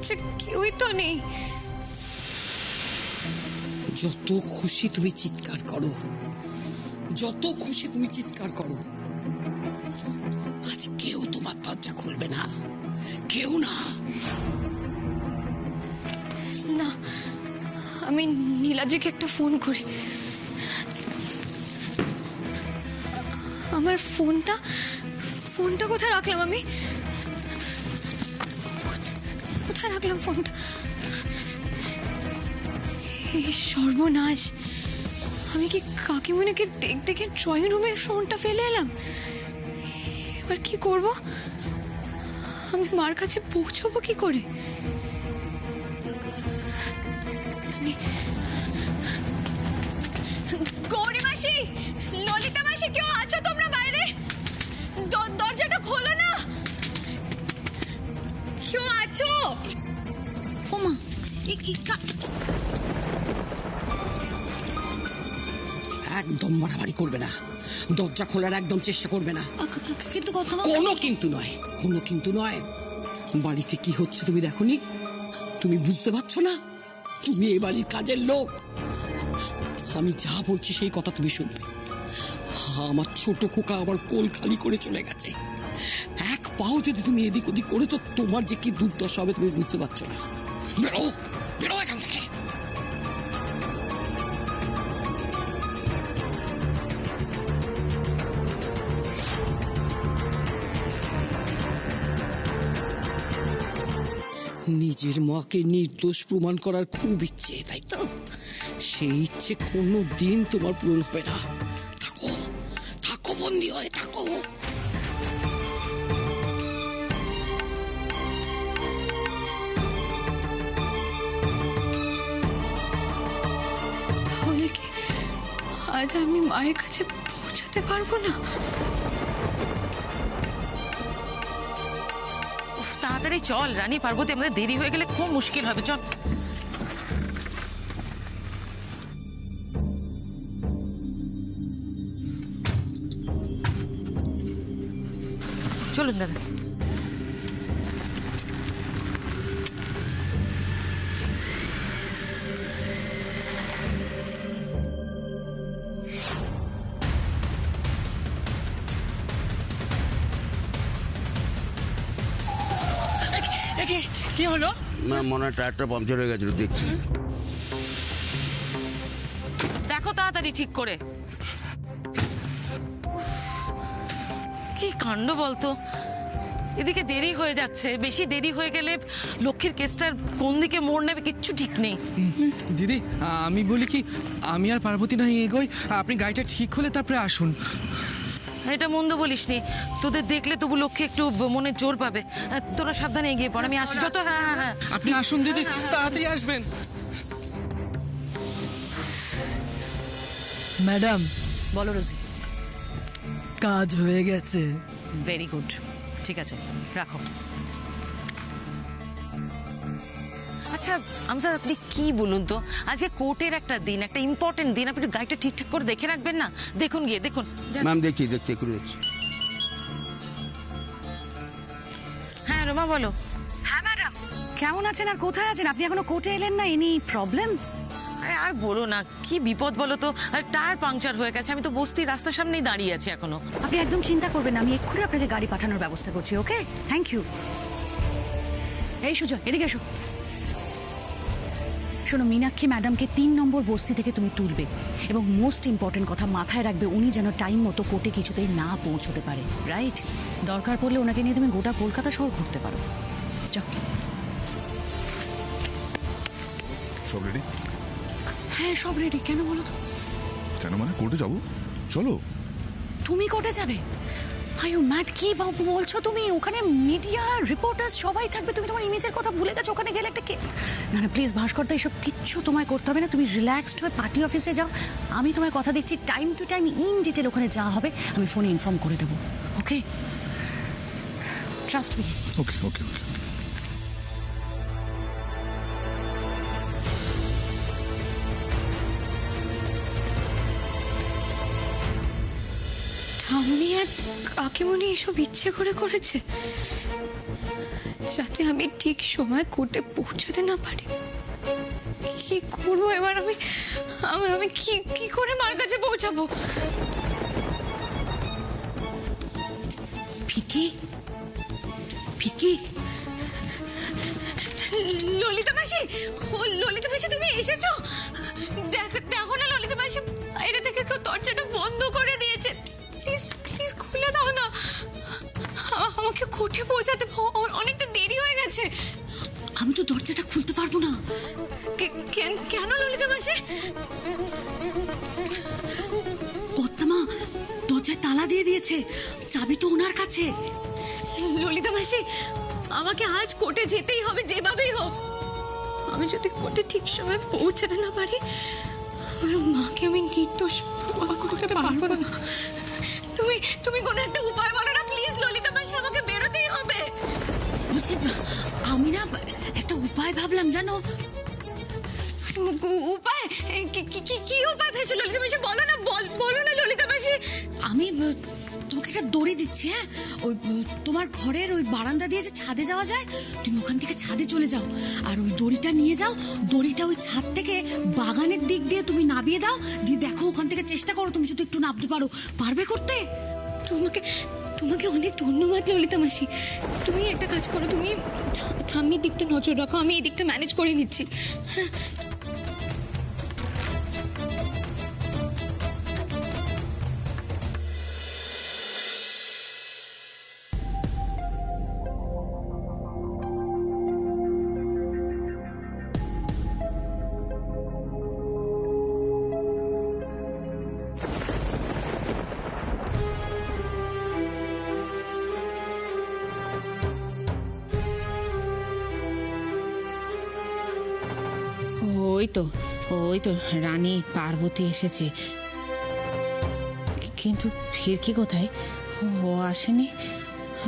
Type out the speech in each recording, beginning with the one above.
হচ্ছে কেউই তো নেই। যত খুশি তুমি চিৎকার করো, যত খুশি তুমি চিৎকার করো, আজ কেউ তোমার দরজা খুলবে না, কেউ না। না, আমি নীলাজিকে একটা ফোন করি। আমার ফোনটা কোথায় রাখলাম? আমি কোথায় রাখলাম ফোনটা? এই সর্বনাশ! আমি কি কাকিমণিকে দেখে ড্রয়িং রুমে ফোনটা ফেলে এলাম। এবার কি করব? আমি মার কাছে পৌঁছবো কি করে? গৌরী মাসি, ললিতা মাসি, কেউ আছো তোমরা বাইরে? দরজাটা খোলো না, কেউ আছো? ওমা, একদম বাড়াবাড়ি করবে না, দরজা খোলার একদম চেষ্টা করবে না। কিন্তু কোনো কিন্তু নয়, কোনো কিন্তু নয়। বাড়িতে কি হচ্ছে তুমি দেখোনি? তুমি বুঝতে পারছো না? তুমি এই বাড়ির কাজের লোক। আমি যা বলছি সেই কথা তুমি শুনবে। আমার ছোট খোকা আমার কোল খালি করে চলে গেছে। এক পাও যদি তুমি এদিক ওদিক করেছো, তোমার যে কি দুর্দশা হবে তুমি বুঝতে পারছো না। বেরো, বেরো এখান থেকে। নিজের মাকে নির্দোষ প্রমাণ করার খুব ইচ্ছে, তাই তো? সেই ইচ্ছে কোনো দিন তোমার পূরণ হবে না। থাকো, থাকো, বন্দী হয়ে থাকো। তাহলে কি আজ আমি মায়ের কাছে পৌঁছাতে পারবো না? তাড়াতাড়ি চল রানী পার্বতী, আমাদের দেরি হয়ে গেলে খুব মুশকিল হবে। চল চলুন দাদা। কি হলো? মনে হয় টায়ারটা পাংচার হয়ে গেছিল, দেখছি। দেখো তাড়াতাড়ি ঠিক করে। কি কাণ্ড বলতো, এদিকে দেরি হয়ে যাচ্ছে। বেশি দেরি হয়ে গেলে লক্ষ্মীর কেসটার কোন দিকে মোড় নেবে কিচ্ছু ঠিক নেই। দিদি, আমি বলি কি, আমি আর পার্বতী না এগোই, আপনি গাড়িটা ঠিক হলে তারপরে আসুন। এটা মন্দ বলিসনি, তোদের দেখলে তবু লক্ষ্মী একটু মনে জোর পাবে। তোরা সাবধানে এগিয়ে পড়, আমি আসি। যত হ্যাঁ হ্যাঁ হ্যাঁ আপনি আসুন দিদি, তাড়াতাড়ি আসবেন। ম্যাডাম, বলো রোজি। কাজ হয়ে গেছে। ভেরি গুড, ঠিক আছে রাখো। আচ্ছা আমজাদ, আপনি কি বলুন তো, আজকে কোর্টের একটা দিন, একটা ইম্পর্টেন্ট দিন, আপনি একটু গাড়িটা ঠিকঠাক করে দেখে রাখবেন না? দেখুন গিয়ে, দেখুন। ম্যাম দেখছি, একটু দেখছি। হ্যাঁ রোমা বলো। হ্যাঁ ম্যাডাম, কেমন আছেন আর কোথায় আছেন? আপনি এখনো কোর্টে এলেন না, এনি প্রবলেম? আরে আর বলো না, কি বিপদ বলো তো। আর টায়ার পাংচার হয়ে গেছে, আমি তো বস্তির রাস্তার সামনেই দাঁড়িয়ে আছি এখনো। আপনি একদম চিন্তা করবেন না, আমি এক্ষুনি আপনাকে গাড়ি পাঠানোর ব্যবস্থা করছি। ওকে, থ্যাংক ইউ। এই সুজয়, এদিকে এসো। শোনো, মীনাক্ষী ম্যাডামকে 3 নম্বর বস্তি থেকে তুমি তুলবে, এবং মোস্ট ইম্পর্টেন্ট কথা মাথায় রাখবে, উনি যেন টাইম মতো কোর্টে কিছুতেই না পৌঁছতে পারে, রাইট? দরকার পড়লে ওনাকে নিয়ে তুমি গোটা কলকাতা শহর ঘুরতে পারো। যাও। সব রেডি? হ্যাঁ সব রেডি। কেন বলো তো? কেন মানে, কোর্টে যাবো, চলো। তুমি কোর্টে যাবে? আয়ু ম্যাড, কি বলছো তুমি? ওখানে মিডিয়া রিপোর্টার্স সবাই থাকবে, তুমি তোমার ইমেজের কথা ভুলে গেছো। ওখানে গেলে একটা কে, না না প্লিজ ভাস্কর দা, এসব কিচ্ছু তোমায় করতে হবে না। তুমি রিল্যাক্সড হয়ে পার্টি অফিসে যাও। আমি তোমায় কথা দিচ্ছি, time to time in detail ওখানে যা হবে আমি ফোনে ইনফর্ম করে দেবো। ওকে, ট্রাস্ট মি। ওকে ওকে ওকে। ঠাম্মি আর কাকিমণি এসব ইচ্ছে করে করেছে? যাতে আমি ঠিক সময় কোর্টে পৌঁছাতে না পারি। কি করবো এবার আমি? আমি কি করে মার কাছে পৌঁছাবো? ফিরকি, ফিরকি, ললিতা মাসি, ও ললিতা মাসি তুমি এসেছো? দেখো না ললিতা মাসি, বাইরে থেকে কেউ দরজাটা বন্ধ করে দিয়েছে। প্লিজ প্লিজ খুলে দাও না, আমাকে কোর্টে পৌঁছাতে অনেকটা দেরি হয়ে গেছে। আমি তো দরজাটা খুলতে পারবো না। কেন ললিতা মাসি? কর্তামা দরজায় তালা দিয়ে দিয়েছে, চাবি তো ওনার কাছে। ললিতা মাসি, আমাকে আজ কোর্টে যেতেই হবে যেভাবেই হোক। আমি যদি কোর্টে ঠিক সময় পৌঁছাতে না পারি, আমার মাকে আমি নির্দোষ প্রমাণ করতে পারবো না। তুমি কোনো একটা উপায় বলো না প্লিজ ললিতা মাসি, আমাকে বেরোতেই হবে। বলছি, আমি না একটা উপায় ভাবলাম জানো। উপায়? কি উপায় ভেবেছো ললিতা মাসি? বলো না, বলো না ললিতা মাসি। আমি তোমাকে একটা দড়ি দিচ্ছি, হ্যাঁ? ওই তোমার ঘরের ওই বারান্দা দিয়ে যে ছাদে যাওয়া যায়, তুমি ওখান থেকে ছাদে চলে যাও, আর ওই দড়িটা নিয়ে যাও। দড়িটা ওই ছাদ থেকে বাগানের দিক দিয়ে তুমি নামিয়ে দাও, দিয়ে দেখো ওখান থেকে চেষ্টা করো তুমি যদি একটু নামতে পারো। পারবে করতে? তোমাকে অনেক ধন্যবাদ ললিতা মাসি। তুমি একটা কাজ করো, তুমি ঠাম্মির দিকটা নজর রাখো, আমি এই দিকটা ম্যানেজ করে নিচ্ছি। হ্যাঁ, ওই তো রানী পার্বতী এসেছে, কিন্তু ফিরকি কোথায়? ও আসেনি,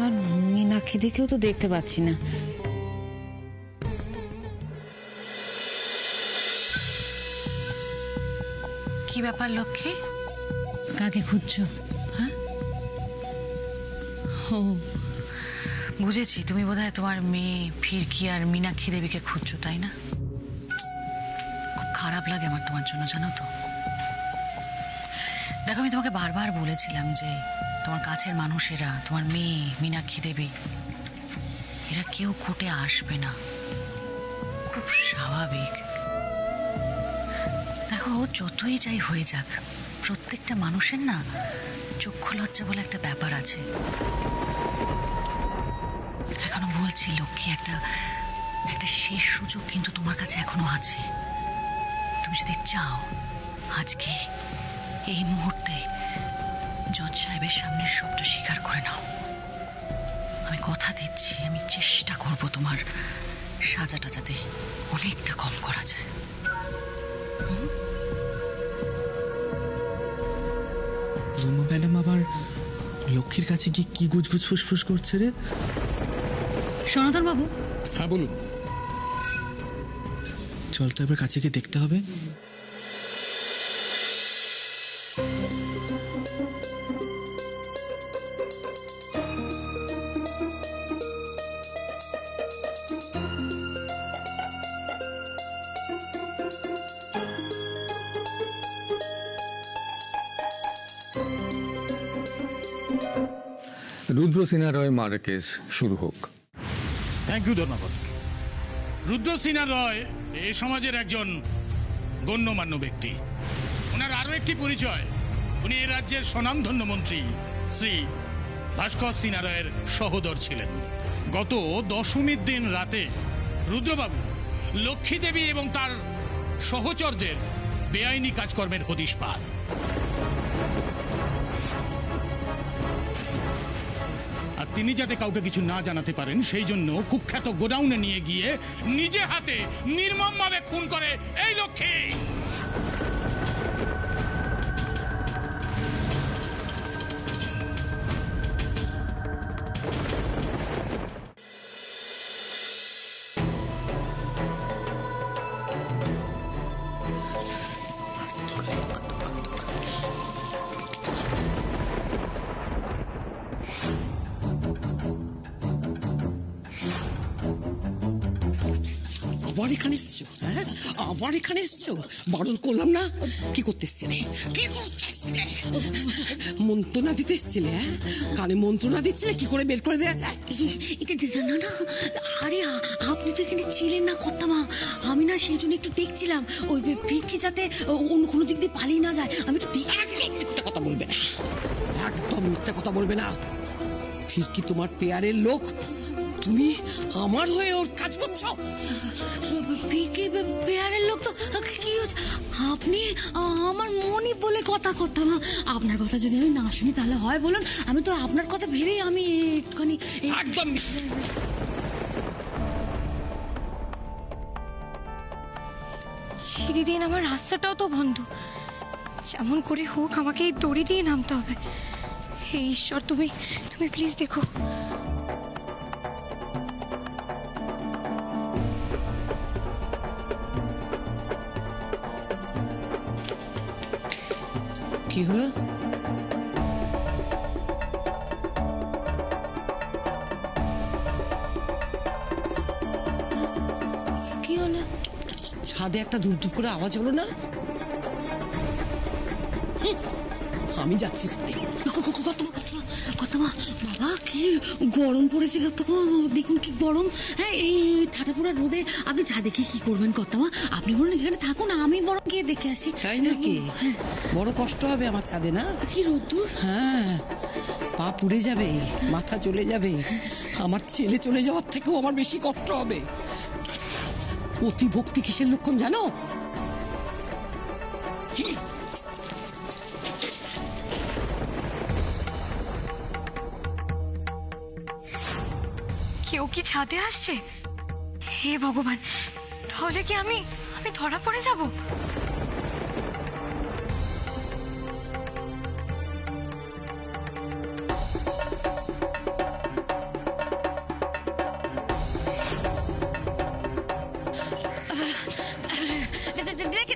আর মীনাক্ষী দিকেও তো দেখতে পাচ্ছি না। কি ব্যাপার লক্ষ্মী, কাকে খুঁজছো? হ্যাঁ, ও বুঝেছি, তুমি বোধহয় তোমার মেয়ে ফিরকি আর মীনাক্ষী দেবীকে খুঁজছো, তাই না? খারাপ লাগে আমার তোমার জন্য, জানো তো। দেখো, আমি তোমাকে বারবার বলেছিলাম যে তোমার কাছের মানুষেরা, তোমার মেয়ে মীনাক্ষী দেবী, এরা কেউ কোর্টে আসবে না, খুব স্বাভাবিক। দেখো, যতই যাই হয়ে যাক, প্রত্যেকটা মানুষের না চক্ষু লজ্জা বলে একটা ব্যাপার আছে। এখনো বলছি লক্ষ্মী, একটা শেষ সুযোগ কিন্তু তোমার কাছে এখনো আছে। তুমি যদি চাও, আজকে এই মুহূর্তে জজ সাহেবের সামনে সবটা স্বীকার করে নাও। আমি কথা দিচ্ছি, আমি চেষ্টা করব তোমার সাজাটা যাতে অনেকটা কম করা যায়। রুমা ম্যাডাম আবার লক্ষ্মীর কাছে গিয়ে কি গুজগুজ ফুসফুস করছে রে? সনাতন বাবু। হ্যাঁ বলুন। চল তো এবার কাছে গিয়ে দেখতে হবে। রুদ্র সিনহা রয় মার্ডার কেস শুরু হোক। থ্যাংক ইউ, ধন্যবাদ। রুদ্র সিনহা রয় এই সমাজের একজন গণ্যমান্য ব্যক্তি। ওনার আরও একটি পরিচয়, উনি এই রাজ্যের স্বনামধন্য মন্ত্রী শ্রী ভাস্কর সিনহা রয়ের সহোদর ছিলেন। গত দশমীর দিন রাতে রুদ্রবাবু লক্ষ্মী দেবী এবং তার সহচরদের বেআইনি কাজকর্মের হদিশ পান। আর তিনি যাতে কাউকে কিছু না জানাতে পারেন সেই জন্য কুখ্যাত গোডাউনে নিয়ে গিয়ে নিজে হাতে নির্মমভাবে খুন করে এই লক্ষ্মী। আবার এখানে এসছো? হ্যাঁ, আবার এখানে এসছো? বারণ করলাম না? কি করতে এসছিলে? কি করতে এসছিলে? মন্ত্রণা দিতে এসছিলে? হ্যাঁ, কানে মন্ত্রণা দিচ্ছিলে কি করে বের করে দেওয়া যায়? না না, আরে আপনি তো এখানে ছিলেন না কর্তামা, আমি না সেই জন্য একটু দেখছিলাম ওই পিঙ্কি যাতে অন্য কোনো দিক দিয়ে পালিয়ে না যায়, আমি তো একদম মিথ্যা কথা বলবে না, একদম মিথ্যা কথা বলবে না। ফিরকি তোমার পেয়ারের লোক, তুমি আমার হয়ে ওর কাজ করছো? পিঙ্কি পেয়ারের লোক তো কি হচ্ছে? আপনি আমার মনই বলে কথা কর্তামা, আপনার কথা যদি আমি না শুনি তাহলে হয় বলুন, আমি তো আপনার কথা ভেবেই আমি একটুখানি একদম সিঁড়ি দিয়ে নামার রাস্তাটাও তো বন্ধ। যেমন করে হোক আমাকে এই দড়ি দিয়ে নামতে হবে। হে ঈশ্বর, তুমি তুমি প্লিজ দেখো। কি হলো? কি হলো? ছাদে একটা ধূপ ধূপ করে আওয়াজ হলো না? আমি যাচ্ছি ছাদে। কর্তামা, বাবা কি গরম পড়েছে কর্তামা, দেখুন কি গরম। হ্যাঁ, এই ঠাটা পোড়া রোদে আপনি যা দেখে কি করবেন কর্তামা, আপনি বলুন এখানে থাকুন, আমি বরং গিয়ে দেখে আসি। তাই নাকি? বড় কষ্ট হবে আমার ছাদে না? কি রোদ্দুর! হ্যাঁ, পা পুড়ে যাবে, মাথা চলে যাবে, আমার ছেলে চলে যাওয়ার থেকেও আমার বেশি কষ্ট হবে। অতি ভক্তি কিসের লক্ষণ জানো? কেউ কি ছাদে আসছে? হে ভগবান, তাহলে কি আমি ধরা পড়ে যাব?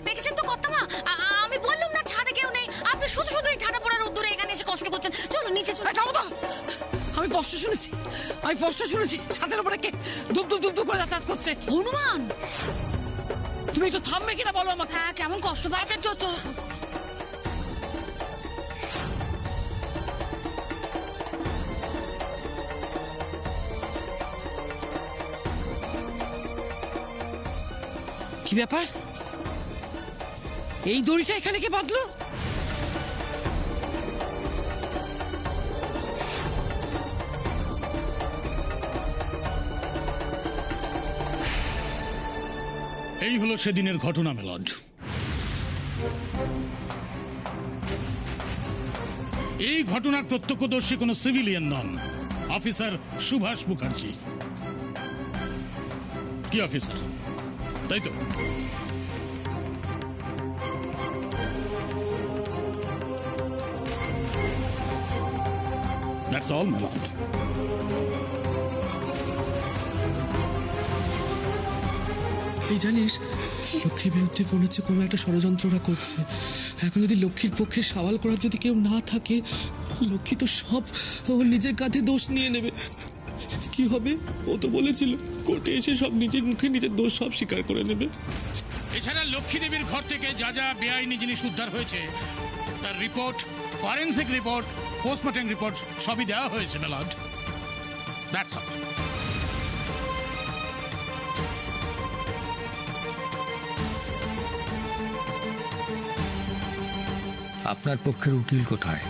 দেখেছেন তো কর্তামা, আমি বললাম না ছাদে কেউ নেই, আপনি শুধু শুধু এই ঠাটা পোড়া রোদ্দুরে এখানে এসে কষ্ট করছেন। চলো নিচে চলো। আমি স্পষ্ট শুনেছি, আমি স্পষ্ট শুনেছি ছাদের উপরে কে ধুপ ধুপ ধুপ ধুপ করে যাতায়াত করছে। হনুমান! তুমি একটু থামবে কিনা বলো আমাকে। হ্যাঁ, কেমন কষ্ট পাইছেন? চো। কি ব্যাপার? এই দড়িটা এখানে কে বাঁধলো? এই হলো সেদিনের ঘটনা মেলড। এই ঘটনার প্রত্যক্ষদর্শী কোনো সিভিলিয়ান নন, অফিসার সুভাষ মুখার্জি। কি অফিসার, তাই তো? That's all, my lord. এই জানিস, লক্ষ্মীর বিরুদ্ধে মনে হচ্ছে কোনো একটা ষড়যন্ত্রটা করছে। এখন যদি লক্ষ্মীর পক্ষে সওয়াল করার যদি কেউ না থাকে, লক্ষ্মী তো সব ওর নিজের কাঁধে দোষ নিয়ে নেবে। কি হবে? ও তো বলেছিল কোর্টে এসে সব নিজের মুখে নিজের দোষ সব স্বীকার করে নেবে। এছাড়া লক্ষ্মী দেবীর ঘর থেকে যা যা বেআইনি জিনিস উদ্ধার হয়েছে তার report, forensic report, postmortem report সবই দেওয়া হয়েছে মেলড। That's all. আপনার পক্ষের উকিল কোথায়?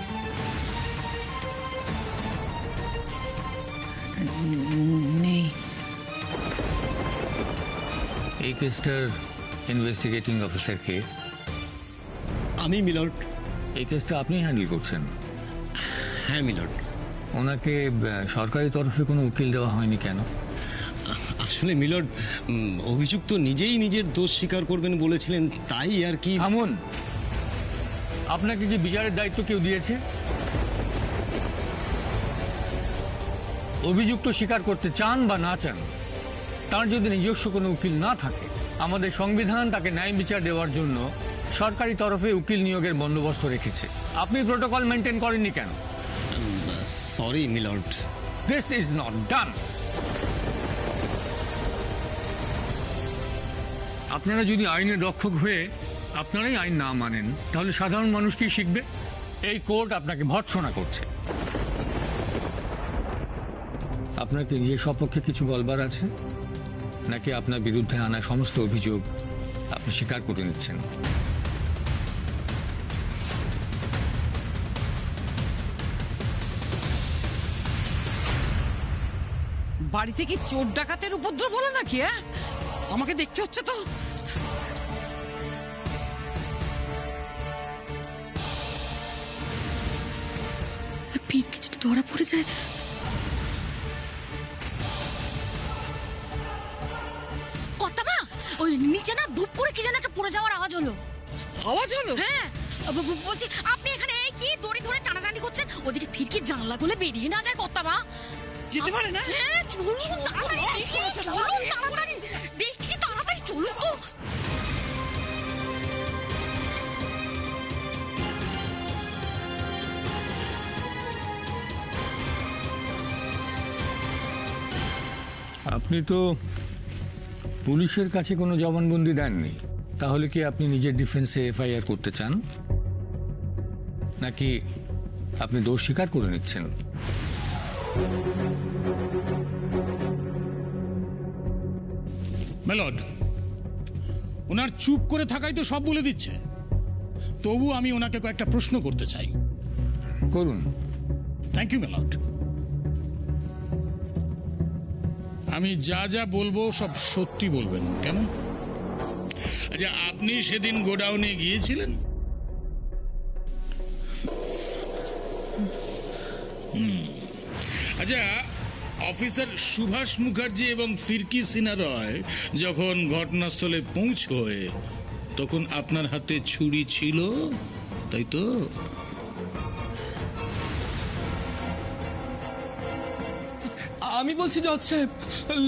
নেই। এই কেসটার ইনভেস্টিগেটিং অফিসার কে? আমি মিলর্ড। এই কেসটা আপনি হ্যান্ডেল করছেন? হ্যাঁ মিলর্ড। ওনাকে সরকারি তরফে কোনো উকিল দেওয়া হয়নি কেন? আসলে মিলর্ড, অভিযুক্ত নিজেই নিজের দোষ স্বীকার করবেন বলেছিলেন, তাই আর কি। থামুন। আপনাকে কি বিচারের দায়িত্ব কেউ দিয়েছে? অভিযুক্ত স্বীকার করতে চান বা না চান, তার যদি নিজস্ব কোনো উকিল না থাকে, আমাদের সংবিধান তাকে ন্যায় বিচার দেওয়ার জন্য সরকারি তরফে উকিল নিয়োগের বন্দোবস্ত রেখেছে। আপনি প্রোটোকল মেনটেন করেননি কেন? Sorry milord. This is not done. আপনারা যদি আইনের রক্ষক হয়ে আপনারাই আইন না মানেন, তাহলে সাধারণ মানুষ কি শিখবে? এই কোর্ট আপনাকে ভর্ৎসনা করছে। আপনার কি নিজের সপক্ষে কিছু বলবার আছে, নাকি আপনার বিরুদ্ধে আনা সমস্ত অভিযোগ আপনি স্বীকার করে নিচ্ছেন? বাড়িতে কি চোর ডাকাতের উপদ্রব হলো নাকি? আমাকে দেখতে হচ্ছে তো। ফিরকি যদি ধরা পড়ে যায়, কর্তামা ওই নিচে না ধূপ করে কি যেন একটা পড়ে যাওয়ার আওয়াজ হলো। আওয়াজ হলো? হ্যাঁ, বলছি আপনি এখানে এই কি দড়ি ধরে টানাটানি করছেন? ওদিকে ফিরকি জানলা খুলে বেরিয়ে না যায় কর্তামা। যেতে পারে না? হ্যাঁ চলুন তাড়াতাড়ি, চলুন তাড়াতাড়ি, দেখি তাড়াতাড়ি চলুন তো। আপনি তো পুলিশের কাছে কোনো জবানবন্দি দেননি, তাহলে কি আপনি নিজের ডিফেন্সে এফআইআর করতে চান, নাকি আপনি দোষ স্বীকার করে নিচ্ছেন? মেলড, ওনার চুপ করে থাকাই তো সব বলে দিচ্ছে। তবু আমি ওনাকে কয়েকটা প্রশ্ন করতে চাই। করুন। থ্যাংক ইউ মেলড। আমি যা যা বলবো সব সত্যি বলবেন, কেমন? আচ্ছা, আপনি সেদিন গোডাউনে গিয়েছিলেন? আচ্ছা, অফিসার সুভাষ মুখার্জি এবং ফিরকি সিনহা রয় যখন ঘটনাস্থলে পৌঁছয়, তখন আপনার হাতে ছুরি ছিল, তাই তো? আমি বলছি জজ সাহেব,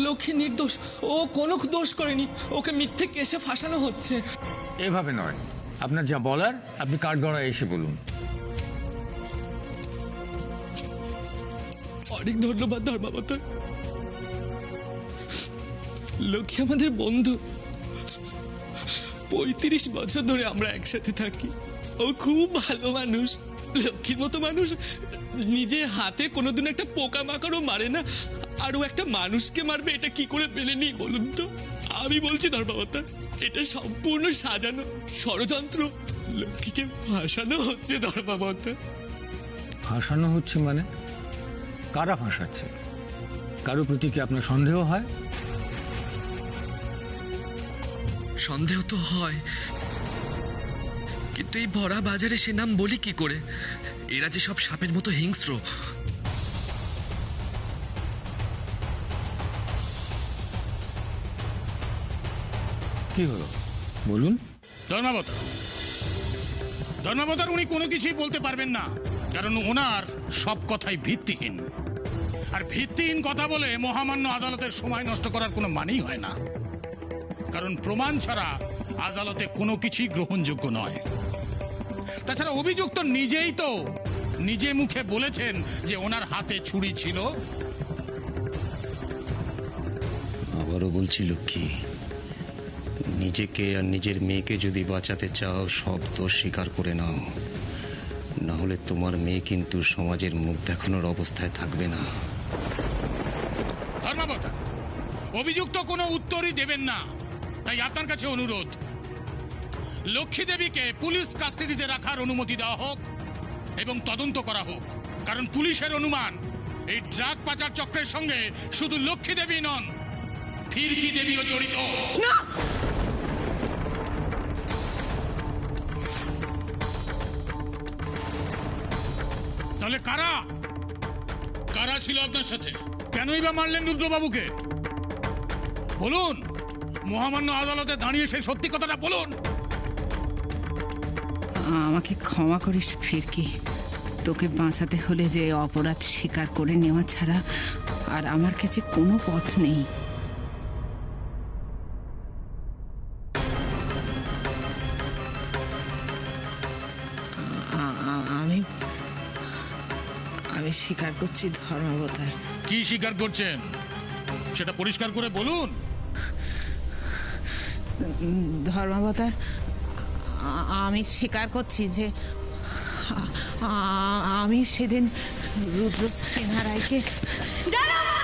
লক্ষ্মী নির্দোষ, ও কোনো দোষ করেনি, ওকে মিথ্যে কেসে ফাঁসানো হচ্ছে। এভাবে নয়, আপনার যা বলার আপনি কাঠগড়ায় এসে বলুন। অনেক ধন্যবাদ ধর্মাবতার। লক্ষ্মী আমাদের বন্ধু, 35 বছর ধরে আমরা একসাথে থাকি। ও খুব ভালো মানুষ, লক্ষ্মীর মতো মানুষ। নিজে হাতে কোনোদিন একটা পোকামাকড়ও মারে না, আর ও একটা মানুষকে মারবে, এটা কি করে মেনে নিই বলুন তো? আমি বলছি ধর্মাবতার, এটা সম্পূর্ণ সাজানো ষড়যন্ত্র। লক্ষ্মীকে ফাঁসানো হচ্ছে ধর্মাবতার। ফাঁসানো হচ্ছে মানে? কারা ফাঁসাচ্ছে? কারো প্রতি কি আপনার সন্দেহ হয়? সন্দেহ তো হয়, কিন্তু এই ভরা বাজারে সে নাম বলি কি করে? এরা যে সব সাপের মতো হিংস্র। কি হলো বলুন। ধর্মাবতার উনি কোনো কিছুই বলতে পারবেন না, কারণ ওনার সব কথাই ভিত্তিহীন। আর ভিত্তিহীন কথা বলে মহামান্য আদালতের সময় নষ্ট করার কোনো মানেই হয় না, কারণ প্রমাণ ছাড়া আদালতে কোনো কিছুই গ্রহণযোগ্য নয়। তাছাড়া অভিযুক্ত নিজেই তো নিজে মুখে বলেছেন যে ওনার হাতে ছুরি ছিল। আবারও বলছি লক্ষ্মী, নিজেকে আর নিজের মেয়েকে যদি বাঁচাতে চাও, সব দোষ স্বীকার করে নাও, না হলে তোমার মেয়ে কিন্তু সমাজের মুখ দেখানোর অবস্থায় থাকবে না। ধর্মাবতা, অভিযুক্ত কোনো উত্তরই দেবেন না, তাই আপনার কাছে অনুরোধ, লক্ষ্মী দেবীকে পুলিশ কাস্টাডিতে রাখার অনুমতি দেওয়া হোক এবং তদন্ত করা হোক। কারণ পুলিশের অনুমান, এই ড্রাগ পাচার চক্রের সঙ্গে শুধু লক্ষ্মী দেবী নন, ফিরকি দেবীও জড়িত। তাহলে কারা কারা ছিল আপনার সাথে? কেনই বা মারলেন রুদ্রবাবুকে? বলুন, মহামান্য আদালতে দাঁড়িয়ে সেই সত্যি কথাটা বলুন। আমাকে ক্ষমা করিস ফিরকি, তোকে বাঁচাতে হলে যে অপরাধ স্বীকার করে নেওয়া ছাড়া আর আমার কাছে কোনো পথ নেই। আমি স্বীকার করছি ধর্মাবতার। কি স্বীকার করছেন সেটা পরিষ্কার করে বলুন। ধর্মাবতার, আমি স্বীকার করছি যে আমি সেদিন রুদ্র সিনহা রায়কে দাঁড়াও!